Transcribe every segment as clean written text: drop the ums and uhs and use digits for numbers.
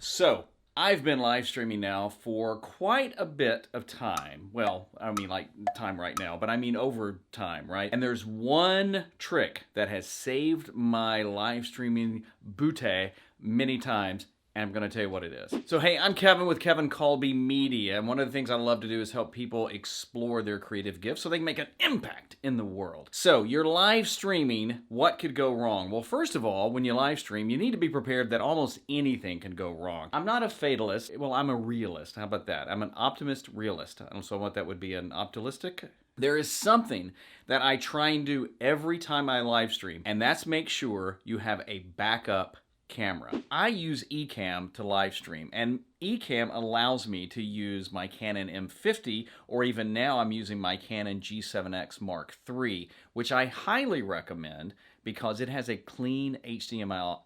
So, I've been live streaming now for quite a bit of time. Well, I don't mean like time right now, but I mean over time, right? And there's one trick that has saved my live streaming booty many times, and I'm going to tell you what it is. So, hey, I'm Kevin with Kevin Kolbe Media, and one of the things I love to do is help people explore their creative gifts so they can make an impact in the world. So, you're live streaming, what could go wrong? Well, first of all, when you live stream, you need to be prepared that almost anything can go wrong. I'm not a fatalist. Well, I'm a realist. How about that? I'm an optimist realist. I don't know what that would be, an optimistic? There is something that I try and do every time I live stream, and that's make sure you have a backup camera. I use Ecamm to live stream, and Ecamm allows me to use my Canon M50, or even now I'm using my Canon G7X Mark III, which I highly recommend because it has a clean HDMI.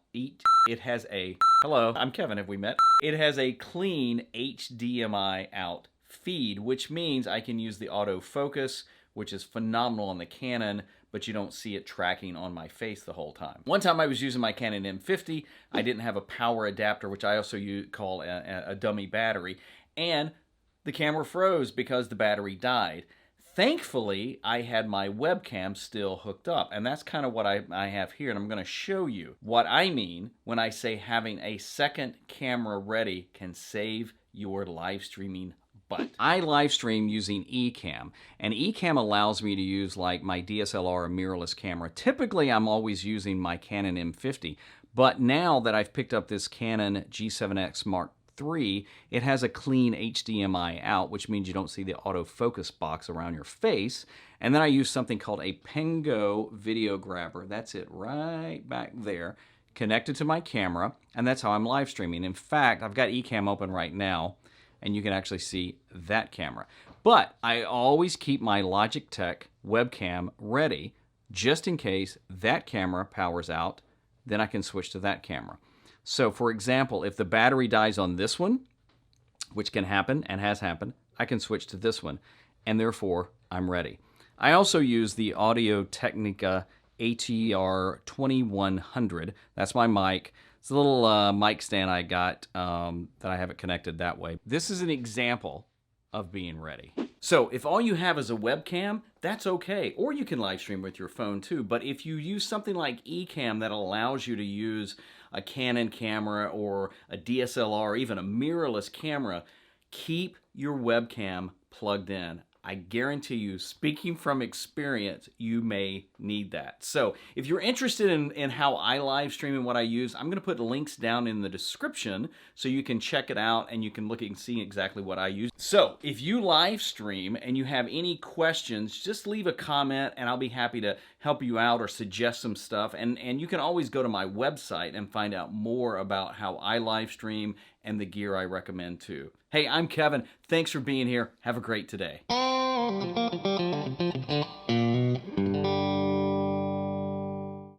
Hello, I'm Kevin, have we met? It has a clean HDMI out feed, which means I can use the autofocus, which is phenomenal on the Canon, but you don't see it tracking on my face the whole time. One time I was using my Canon M50, I didn't have a power adapter, which I also call a dummy battery, and the camera froze because the battery died. Thankfully, I had my webcam still hooked up, and that's kind of what I have here, and I'm going to show you what I mean when I say having a second camera ready can save your live streaming butt. I live stream using Ecamm, and Ecamm allows me to use like my DSLR or mirrorless camera. Typically, I'm always using my Canon M50, but now that I've picked up this Canon G7X Mark III, it has a clean HDMI out, which means you don't see the autofocus box around your face. And then I use something called a Pengo video grabber. That's it right back there, connected to my camera, and that's how I'm live streaming. In fact, I've got Ecamm open right now, and you can actually see that camera. But I always keep my Logitech webcam ready just in case that camera powers out, then I can switch to that camera. So for example, if the battery dies on this one, which can happen and has happened, I can switch to this one, and therefore I'm ready. I also use the Audio-Technica ATR 2100. That's my mic. It's a little mic stand I got that I have it connected that way. This is an example of being ready. So if all you have is a webcam, that's okay. Or you can live stream with your phone too. But if you use something like Ecamm that allows you to use a Canon camera or a DSLR or even a mirrorless camera, keep your webcam plugged in. I guarantee you, speaking from experience, you may need that. So if you're interested in how I live stream and what I use, I'm going to put links down in the description so you can check it out and you can look and see exactly what I use. So if you live stream and you have any questions, just leave a comment and I'll be happy to help you out or suggest some stuff. And you can always go to my website and find out more about how I live stream and the gear I recommend too. Hey, I'm Kevin. Thanks for being here. Have a great day.